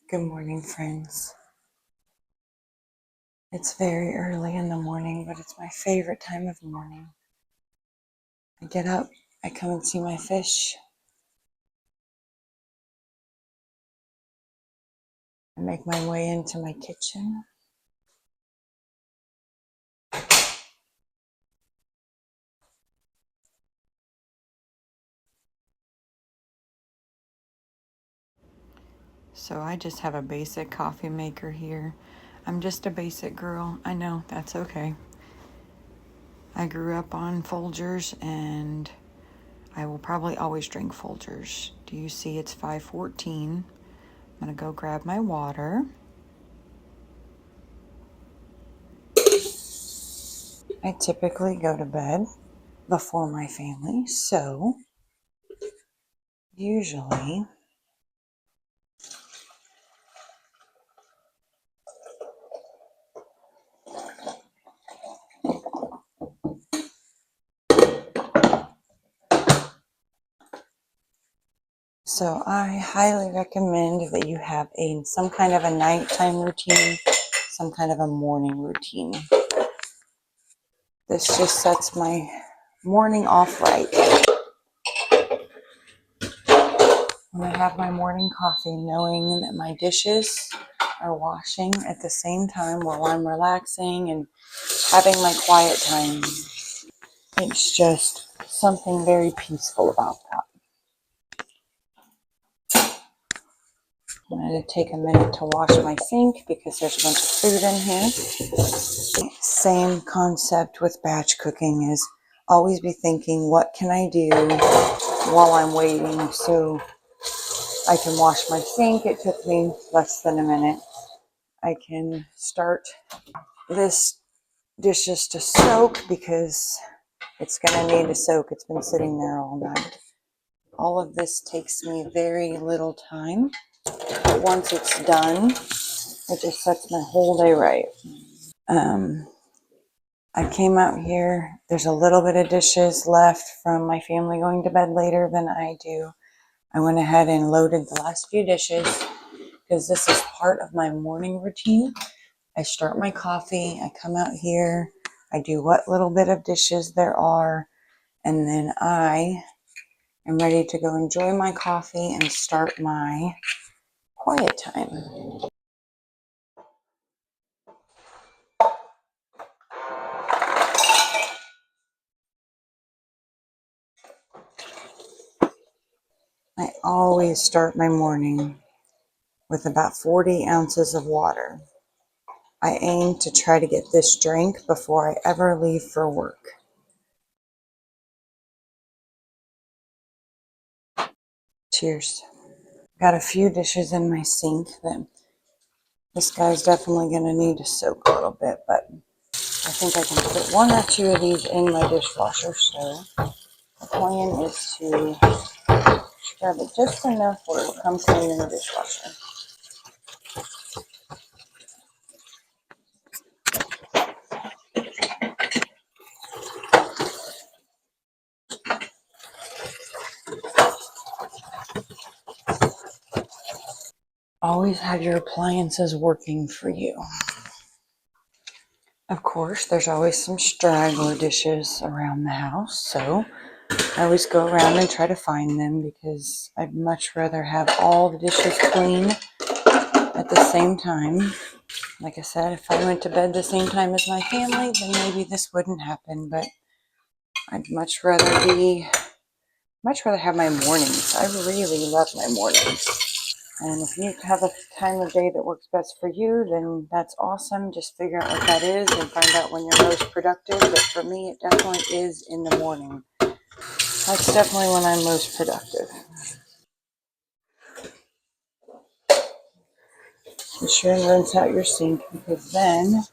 Good morning, friends. It's very early in the morning, but it's my favorite time of morning. I get up, I come and see my fish, I make my way into my kitchen. So I just have a basic coffee maker here. I'm just a basic girl. I know, that's okay. I grew up on Folgers and I will probably always drink Folgers. Do you see it's 5:14? I'm going to go grab my water. I typically go to bed before my family, so usually So I highly recommend that you have some kind of a nighttime routine, some kind of a morning routine. This just sets my morning off right. When I have my morning coffee, knowing that my dishes are washing at the same time while I'm relaxing and having my quiet time. It's just something very peaceful about that. I'm going to take a minute to wash my sink because there's a bunch of food in here. Same concept with batch cooking is always be thinking, what can I do while I'm waiting so I can wash my sink? It took me less than a minute. I can start this dishes to soak because it's going to need to soak. It's been sitting there all night. All of this takes me very little time, but once it's done, it just sets my whole day right. I came out here. There's a little bit of dishes left from my family going to bed later than I do. I went ahead and loaded the last few dishes because this is part of my morning routine. I start my coffee. I come out here. I do what little bit of dishes there are. And then I am ready to go enjoy my coffee and start my quiet time. I always start my morning with about 40 ounces of water. I aim to try to get this drink before I ever leave for work. Cheers. Got a few dishes in my sink that this guy's definitely going to need to soak a little bit, but I think I can put one or two of these in my dishwasher. So the plan is to grab it just enough where it will come clean in the dishwasher. Always have your appliances working for you. Of course, there's always some straggler dishes around the house, so I always go around and try to find them because I'd much rather have all the dishes clean at the same time. Like I said, if I went to bed the same time as my family, then maybe this wouldn't happen, but I'd much rather have my mornings. I really love my mornings. And if you have a time of day that works best for you, then that's awesome. Just figure out what that is and find out when you're most productive. But for me, it definitely is in the morning. That's definitely when I'm most productive. Be sure and rinse out your sink because then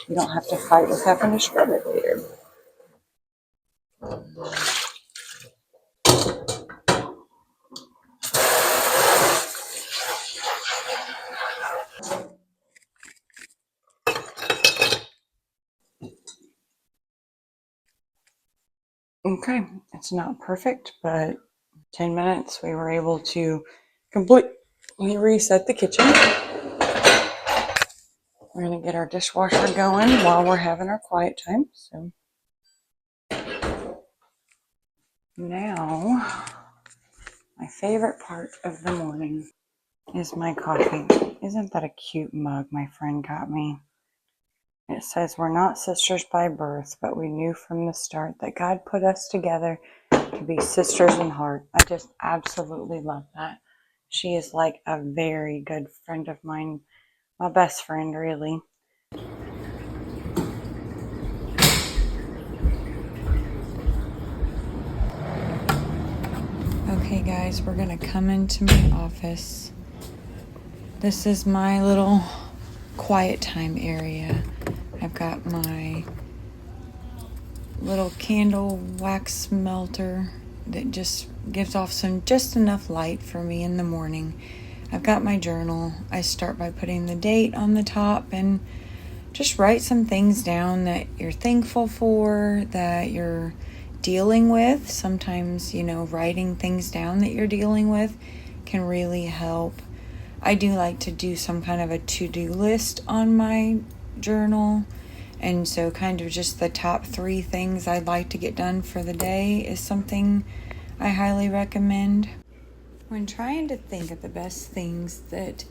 you don't have to fight with having to scrub it later. Okay, it's not perfect, but 10 minutes we were able to complete We reset the kitchen. We're going to get our dishwasher going while we're having our quiet time. So now, my favorite part of the morning is my coffee. Isn't that a cute mug my friend got me? It says, "We're not sisters by birth, but we knew from the start that God put us together to be sisters in heart." I just absolutely love that. She is like a very good friend of mine, my best friend, really. Okay, guys, we're gonna come into my office. This is my little quiet time area. I've got my little candle wax melter that just gives off just enough light for me in the morning. I've got my journal. I start by putting the date on the top and just write some things down that you're thankful for, that you're dealing with. Sometimes, writing things down that you're dealing with can really help. I do like to do some kind of a to-do list on my journal. And so kind of just the top 3 things I'd like to get done for the day is something I highly recommend. When trying to think of the best things that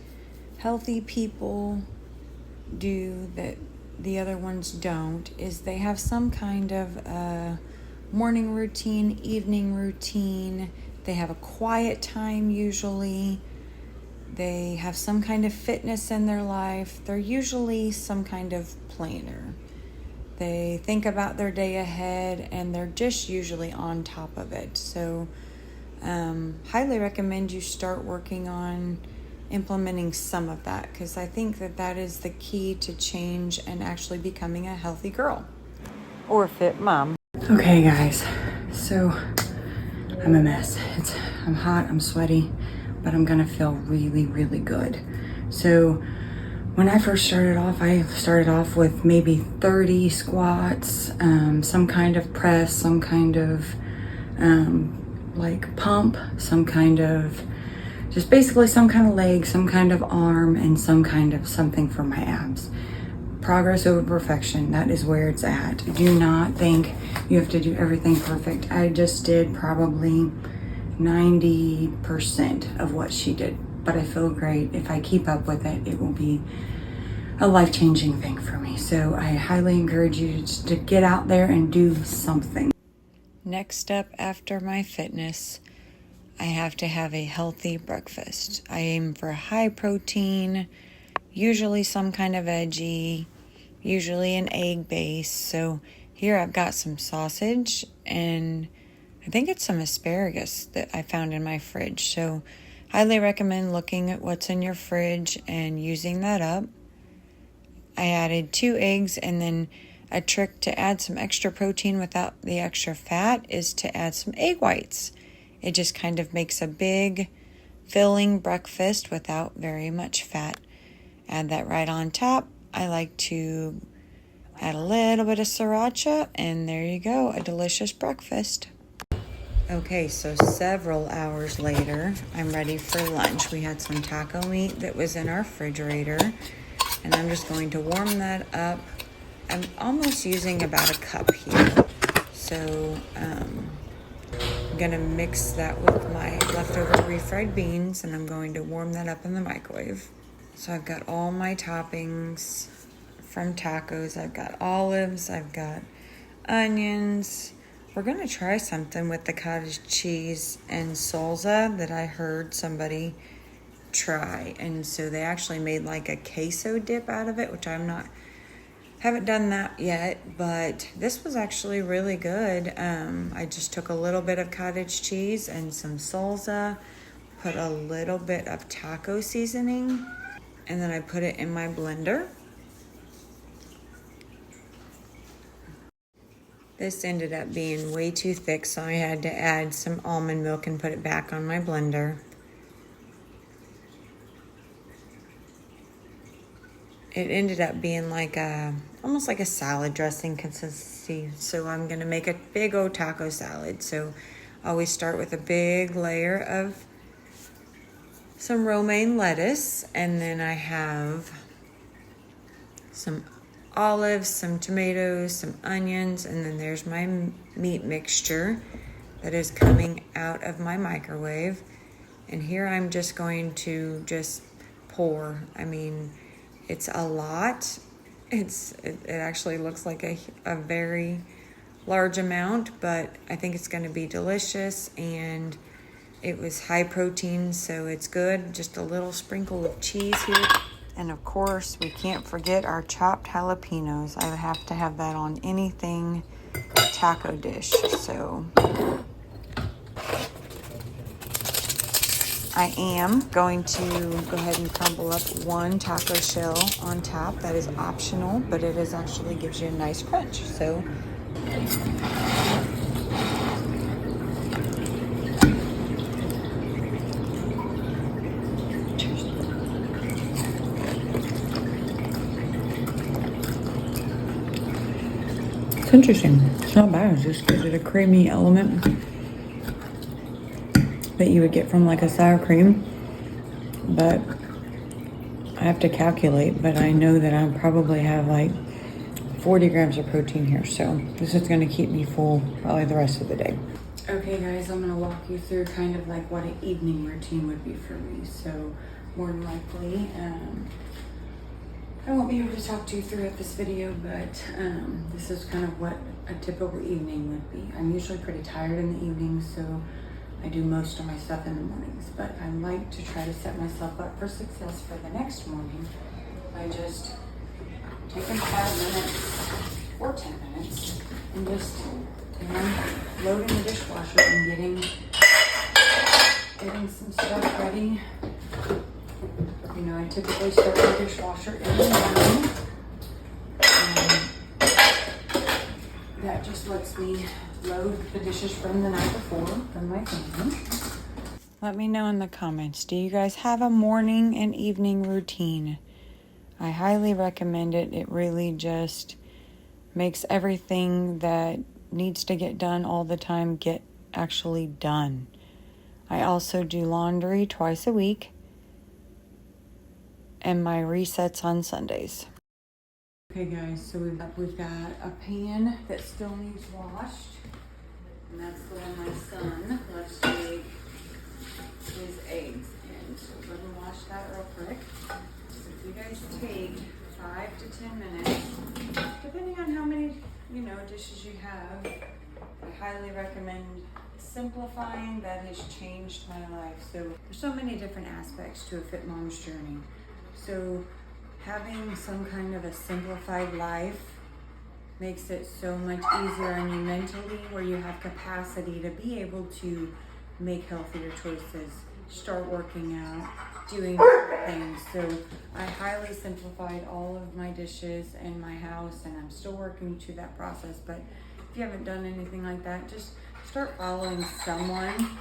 healthy people do that the other ones don't, is they have some kind of a morning routine, evening routine. They have a quiet time usually. They have some kind of fitness in their life. They're usually some kind of planner. They think about their day ahead and they're just usually on top of it. So highly recommend you start working on implementing some of that, because I think that is the key to change and actually becoming a healthy girl or a fit mom. Okay, guys, so I'm a mess. I'm hot, I'm sweaty, but I'm gonna feel really, really good. So when I first started off with maybe 30 squats, some kind of press, some kind of pump, some kind of just basically some kind of leg, some kind of arm, and some kind of something for my abs. Progress over perfection, that is where it's at. Do not think you have to do everything perfect. I just did probably 90% of what she did, but I feel great. If I keep up with it, it will be a life-changing thing for me. So I highly encourage you to get out there and do something. Next up after my fitness, I have to have a healthy breakfast. I aim for high protein, usually some kind of veggie, usually an egg base. So here I've got some sausage and I think it's some asparagus that I found in my fridge. So highly recommend looking at what's in your fridge and using that up. I added 2 eggs, and then a trick to add some extra protein without the extra fat is to add some egg whites. It just kind of makes a big, filling breakfast without very much fat. Add that right on top. I like to add a little bit of sriracha, and there you go, a delicious breakfast. Okay, so several hours later, I'm ready for lunch. We had some taco meat that was in our refrigerator, and I'm just going to warm that up. I'm almost using about a cup here. So I'm going to mix that with my leftover refried beans, and I'm going to warm that up in the microwave. So I've got all my toppings from tacos. I've got olives, I've got onions. We're going to try something with the cottage cheese and salsa that I heard somebody try. And so they actually made like a queso dip out of it, which haven't done that yet, but this was actually really good. I just took a little bit of cottage cheese and some salsa, put a little bit of taco seasoning, and then I put it in my blender. This ended up being way too thick, so I had to add some almond milk and put it back on my blender. It ended up being almost like a salad dressing consistency. So I'm gonna make a big old taco salad. So I always start with a big layer of some romaine lettuce, and then I have some olives, some tomatoes, some onions, and then there's my meat mixture that is coming out of my microwave. And here I'm just going to just pour. I mean, it's a lot. It actually looks like a very large amount, but I think it's going to be delicious, and it was high protein, so it's good. Just a little sprinkle of cheese here. And of course, we can't forget our chopped jalapenos. I have to have that on anything taco dish. So I am going to go ahead and crumble up one taco shell on top. That is optional, but it is actually gives you a nice crunch. So it's interesting. It's not bad. It just gives it a creamy element that you would get from like a sour cream. But I have to calculate, but I know that I probably have like 40 grams of protein here. So this is going to keep me full probably the rest of the day. Okay guys, I'm going to walk you through kind of like what an evening routine would be for me. So more than likely, I won't be able to talk to you throughout this video, but this is kind of what a typical evening would be. I'm usually pretty tired in the evening, so I do most of my stuff in the mornings, but I like to try to set myself up for success for the next morning by just taking 5 minutes or 10 minutes and just loading the dishwasher and getting some stuff ready. You know, I typically start the dishwasher in the morning. That just lets me load the dishes from the night before from my family. Let me know in the comments, do you guys have a morning and evening routine? I highly recommend it. It really just makes everything that needs to get done all the time get actually done. I also do laundry twice a week and my resets on Sundays. Okay guys, so we've got a pan that still needs washed, and that's the one my son loves to make his eggs in. So we're gonna wash that real quick. So if you guys take 5 to 10 minutes, depending on how many dishes you have, I highly recommend simplifying. That has changed my life. So there's so many different aspects to a Fit Mom's journey. So having some kind of a simplified life makes it so much easier on you mentally, where you have capacity to be able to make healthier choices, start working out, doing things. So I highly simplified all of my dishes in my house, and I'm still working through that process. But if you haven't done anything like that, just start following someone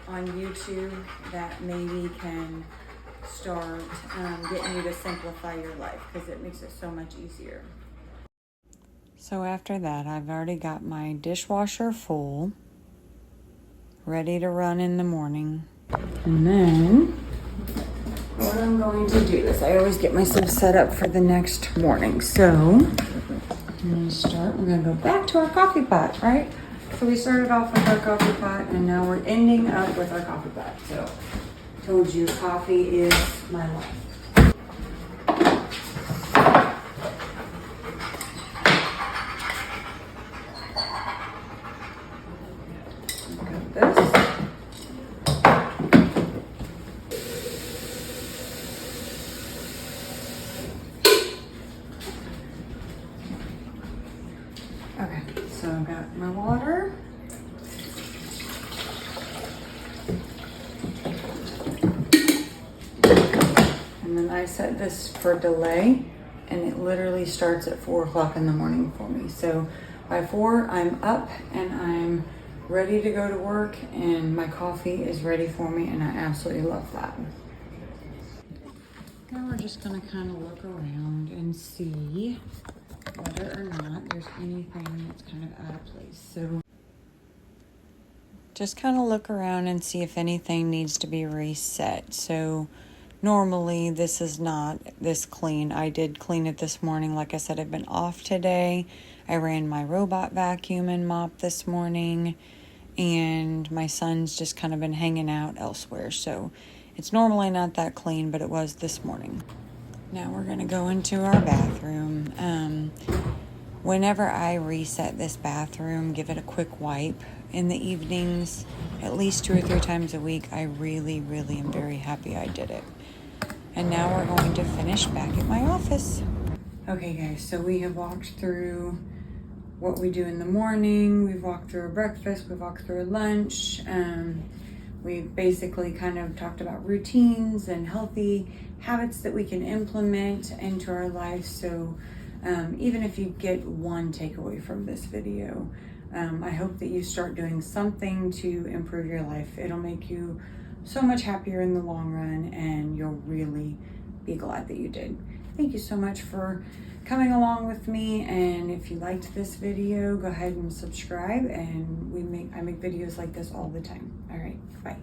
on YouTube that maybe can start getting you to simplify your life, because it makes it so much easier. So after that, I've already got my dishwasher full, ready to run in the morning. And then what I'm going to do is I always get myself set up for the next morning. So I'm going to start. We're going to go back to our coffee pot, right? So we started off with our coffee pot, and now we're ending up with our coffee pot. So I told you coffee is my life. Got this. Okay, so I've got my water. And then I set this for delay, and it literally starts at 4 o'clock in the morning for me. So by 4, I'm up and I'm ready to go to work, and my coffee is ready for me, and I absolutely love that. Now we're just gonna kind of look around and see whether or not there's anything that's kind of out of place. So just kind of look around and see if anything needs to be reset. So normally this is not this clean. I did clean it this morning. Like I said, I've been off today. I ran my robot vacuum and mop this morning, and my son's just kind of been hanging out elsewhere. So it's normally not that clean, but it was this morning. Now we're going to go into our bathroom. Whenever I reset this bathroom, give it a quick wipe in the evenings, at least 2 or 3 times a week, I really, really am very happy I did it. And now we're going to finish back at my office. Okay guys, so we have walked through what we do in the morning. We've walked through a breakfast, we've walked through a lunch. We've basically kind of talked about routines and healthy habits that we can implement into our life. So even if you get one takeaway from this video, I hope that you start doing something to improve your life. It'll make you so much happier in the long run, and you'll really be glad that you did. Thank you so much for coming along with me, and if you liked this video, go ahead and subscribe, and I make videos like this all the time. All right, bye.